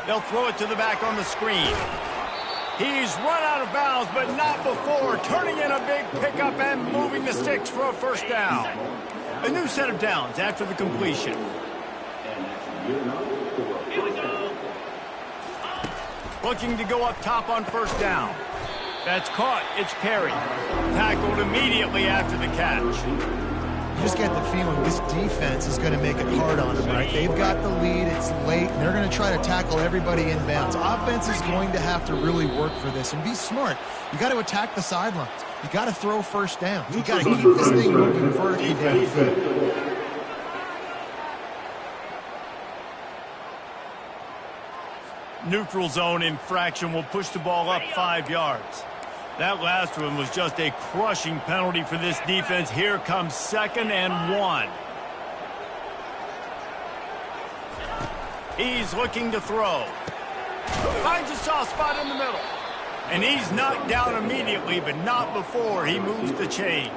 They'll throw it to the back on the screen. He's run out of bounds, but not before turning in a big pickup and moving the sticks for a 1st down. A new set of downs after the completion. Looking to go up top on 1st down. That's caught. It's Perry. Tackled immediately after the catch. You just get the feeling this defense is going to make it hard on them, right? They've got the lead. It's late. And they're going to try to tackle everybody inbounds. Offense is going to have to really work for this and be smart. You got to attack the sidelines. You got to throw first down. You got to keep this thing moving vertically down the field. Neutral zone infraction will push the ball up 5 yards. That last one was just a crushing penalty for this defense. Here comes 2nd and 1. He's looking to throw. Finds a soft spot in the middle. And he's knocked down immediately, but not before he moves the chains.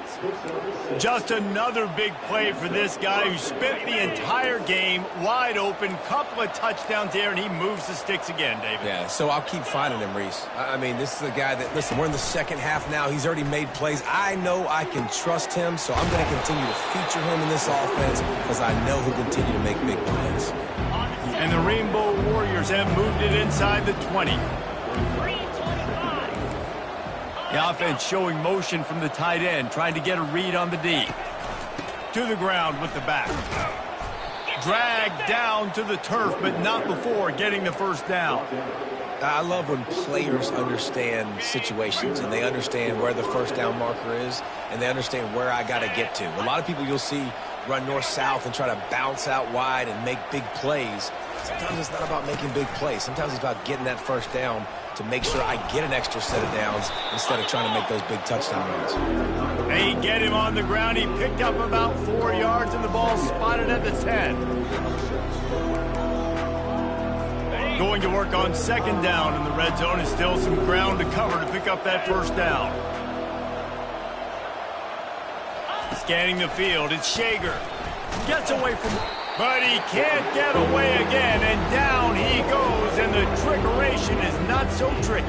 Just another big play for this guy who spent the entire game wide open. Couple of touchdowns there, and he moves the sticks again, David. Yeah, so I'll keep finding him, Reese. I mean, this is a guy that, listen, we're in the second half now. He's already made plays. I know I can trust him, so I'm going to continue to feature him in this offense because I know he'll continue to make big plays. And the Rainbow Warriors have moved it inside the 20. The offense showing motion from the tight end, trying to get a read on the D. To the ground with the back. Dragged down to the turf, but not before getting the first down. I love when players understand situations and they understand where the first down marker is and they understand where I got to get to. A lot of people you'll see run north-south and try to bounce out wide and make big plays. Sometimes it's not about making big plays. Sometimes it's about getting that first down to make sure I get an extra set of downs instead of trying to make those big touchdown runs. They get him on the ground. He picked up about 4 yards, and the ball spotted at the 10. Going to work on 2nd down in the red zone, and still some ground to cover to pick up that first down. Scanning the field, it's Shager. Gets away from... But he can't get away again, and down he goes, and the trickeration is not so tricky.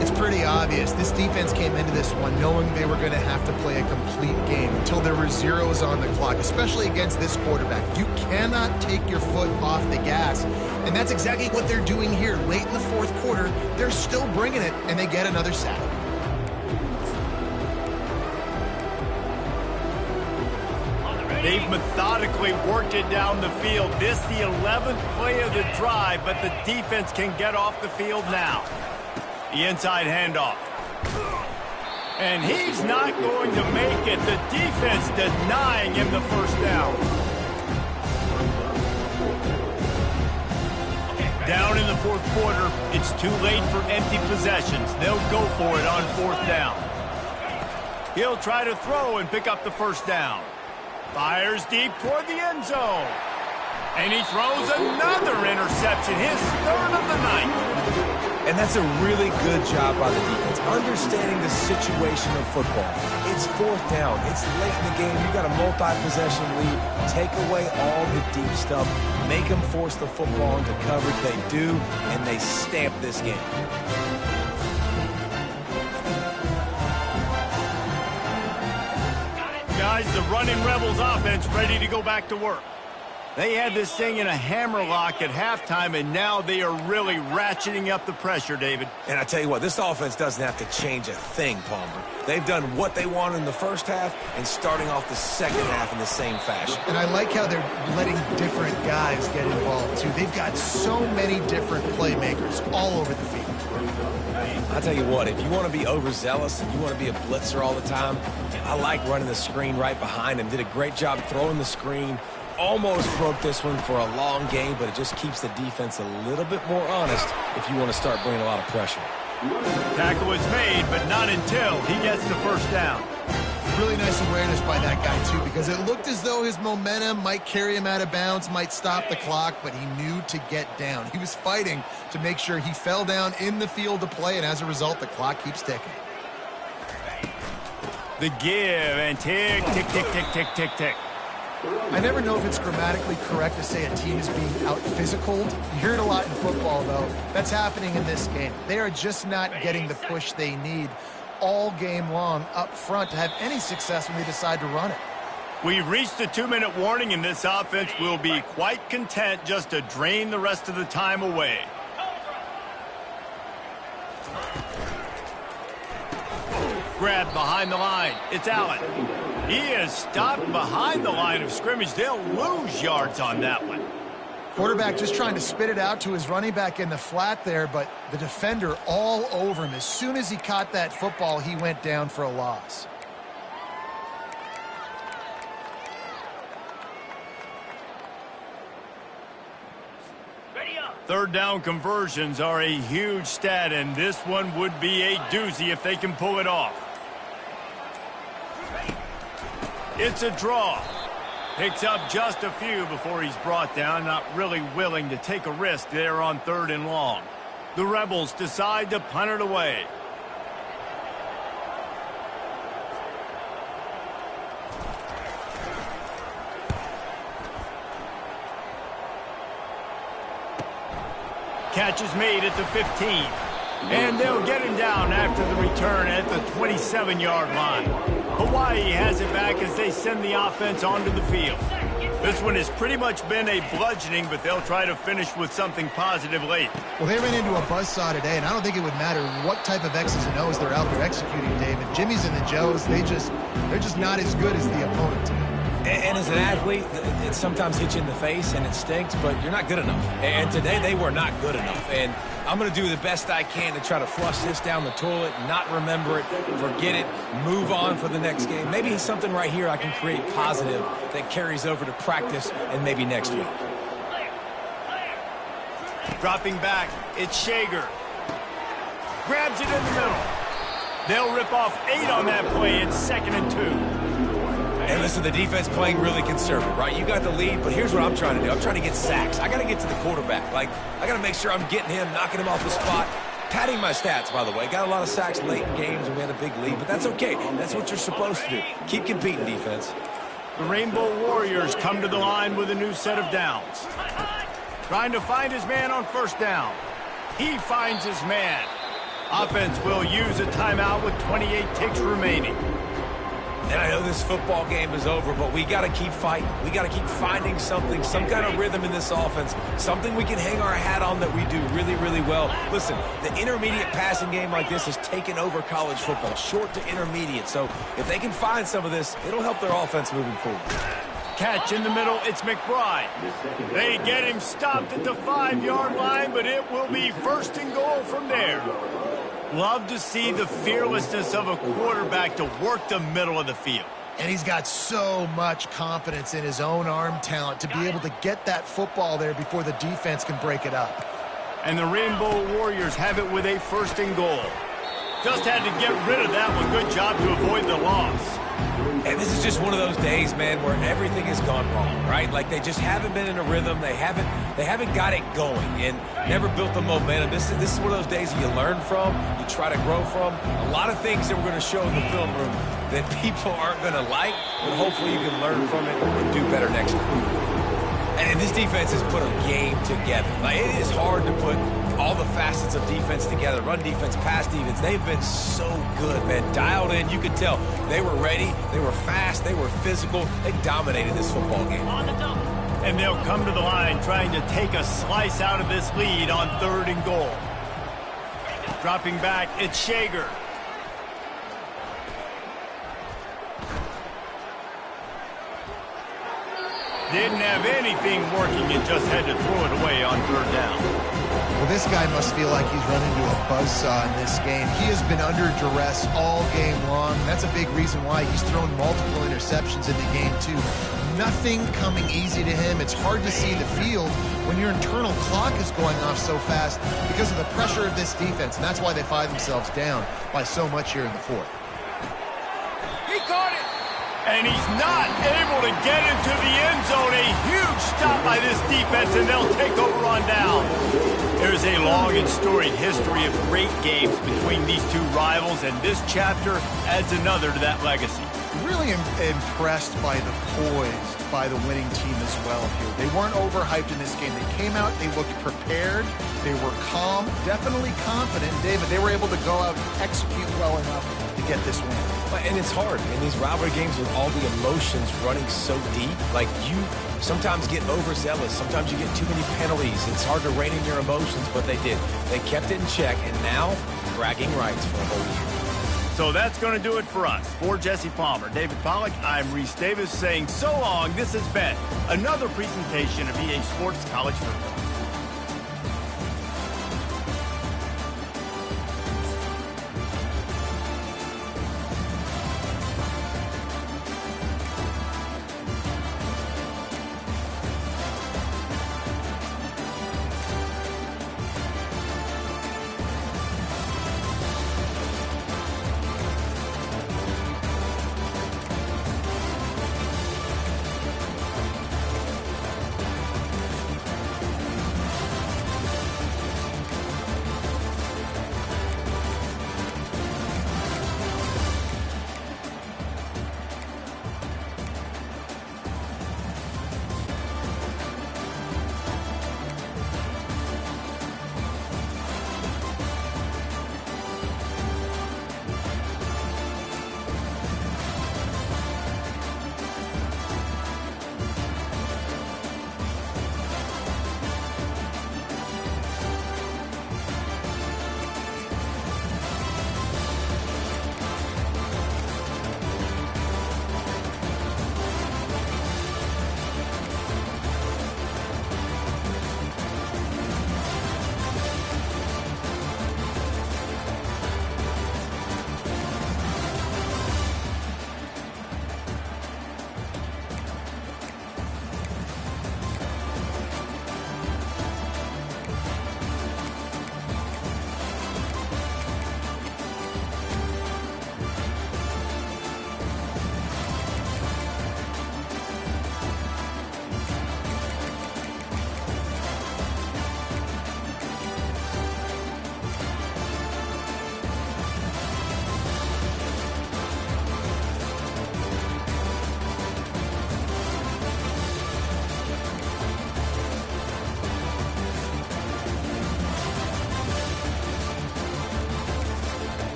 It's pretty obvious. This defense came into this one knowing they were going to have to play a complete game until there were zeros on the clock, especially against this quarterback. You cannot take your foot off the gas, and that's exactly what they're doing here. Late in the fourth quarter, they're still bringing it, and they get another sack. They've methodically worked it down the field. This the 11th play of the drive, but the defense can get off the field now. The inside handoff. And he's not going to make it. The defense denying him the first down. Down in the fourth quarter, it's too late for empty possessions. They'll go for it on 4th down. He'll try to throw and pick up the first down. Fires deep toward the end zone. And he throws another interception, his 3rd of the night. And that's a really good job by the defense, understanding the situation of football. It's 4th down. It's late in the game. You got a multi-possession lead. Take away all the deep stuff. Make them force the football into coverage. They do, and they stamp this game. Guys, the running Rebels offense ready to go back to work. They had this thing in a hammerlock at halftime, and now they are really ratcheting up the pressure, David. And I tell you what, this offense doesn't have to change a thing, Palmer. They've done what they wanted in the first half and starting off the second half in the same fashion. And I like how they're letting different guys get involved, too. They've got so many different playmakers all over the field. I'll tell you what, if you want to be overzealous and you want to be a blitzer all the time, I like running the screen right behind him. Did a great job throwing the screen. Almost broke this one for a long game, but it just keeps the defense a little bit more honest if you want to start bringing a lot of pressure. Tackle is made, but not until he gets the first down. Really nice awareness by that guy, too, because it looked as though his momentum might carry him out of bounds, might stop the clock, but he knew to get down. He was fighting to make sure he fell down in the field to play, and as a result, the clock keeps ticking. The give and tick, tick, tick, tick, tick, tick, tick. I never know if it's grammatically correct to say a team is being out-physicaled. You hear it a lot in football, though. That's happening in this game. They are just not getting the push they need all game long up front to have any success when they decide to run it. We've reached the 2-minute warning, and this offense will be quite content just to drain the rest of the time away. Grabbed behind the line. It's Allen. He is stopped behind the line of scrimmage. They'll lose yards on that one. Quarterback just trying to spit it out to his running back in the flat there, but the defender all over him. As soon as he caught that football, he went down for a loss. Third down conversions are a huge stat, and this one would be a doozy if they can pull it off. It's a draw. Picks up just a few before he's brought down, not really willing to take a risk there on 3rd and long. The Rebels decide to punt it away. Catch is made at the 15. And they'll get him down after the return at the 27-yard line. Hawaii has it back as they send the offense onto the field. This one has pretty much been a bludgeoning, but they'll try to finish with something positive late. Well, they ran into a buzzsaw today, and I don't think it would matter what type of X's and O's they're out there executing, David. Jimmy's and the Joes, they're just not as good as the opponent. And as an athlete, it sometimes hits you in the face and it stinks, but you're not good enough. And today they were not good enough. And I'm going to do the best I can to try to flush this down the toilet, not remember it, forget it, move on for the next game. Maybe something right here I can create positive that carries over to practice and maybe next week. Dropping back, it's Shager. Grabs it in the middle. They'll rip off 8 on that play. It's 2nd and 2. And listen, the defense playing really conservative, right? You got the lead, but here's what I'm trying to do. I'm trying to get sacks. I got to get to the quarterback. Like, I got to make sure I'm getting him, knocking him off the spot. Padding my stats, by the way. Got a lot of sacks late in games, and we had a big lead, but that's okay. That's what you're supposed to do. Keep competing, defense. The Rainbow Warriors come to the line with a new set of downs. Trying to find his man on 1st down. He finds his man. Offense will use a timeout with 28 ticks remaining. And I know this football game is over, but we got to keep fighting. We got to keep finding something, some kind of rhythm in this offense, something we can hang our hat on that we do really, really well. Listen, the intermediate passing game like this has taken over college football, short to intermediate. So if they can find some of this, it'll help their offense moving forward. Catch in the middle, it's McBride. They get him stopped at the 5-yard line, but it will be 1st and goal from there. Love to see the fearlessness of a quarterback to work the middle of the field. And he's got so much confidence in his own arm talent to be able to get that football there before the defense can break it up. And the Rainbow Warriors have it with a 1st and goal. Just had to get rid of that one. Good job to avoid the loss. And this is just one of those days, man, where everything has gone wrong, right? Like they just haven't been in a rhythm. They haven't got it going and never built the momentum. This is one of those days you learn from, you try to grow from. A lot of things that we're going to show in the film room that people aren't going to like, but hopefully you can learn from it and do better next time. And this defense has put a game together. Like, it is hard to put all the facets of defense together. Run defense, pass defense. They've been so good, man. Dialed in. You could tell they were ready. They were fast. They were physical. They dominated this football game. And they'll come to the line trying to take a slice out of this lead on 3rd and goal. Dropping back, it's Shager. Didn't have anything working and just had to throw it away on 3rd down. Well, this guy must feel like he's run into a buzzsaw in this game. He has been under duress all game long. That's a big reason why he's thrown multiple interceptions in the game, too. Nothing coming easy to him. It's hard to see the field when your internal clock is going off so fast because of the pressure of this defense, and that's why they find themselves down by so much here in the 4th. He caught it! And he's not able to get into the end zone. A huge stop by this defense, and they'll take over on down. There's a long and storied history of great games between these two rivals, and this chapter adds another to that legacy. Really impressed by the poise by the winning team as well here. They weren't overhyped in this game. They came out, they looked prepared, they were calm, definitely confident. David, they were able to go out and execute well enough to get this win. And it's hard in these rivalry games with all the emotions running so deep. Like, you sometimes get overzealous. Sometimes you get too many penalties. It's hard to rein in your emotions, but they did. They kept it in check, and now bragging rights for a whole year. So that's going to do it for us. For Jesse Palmer, David Pollack, I'm Reese Davis saying so long. This has been another presentation of EA Sports College Football.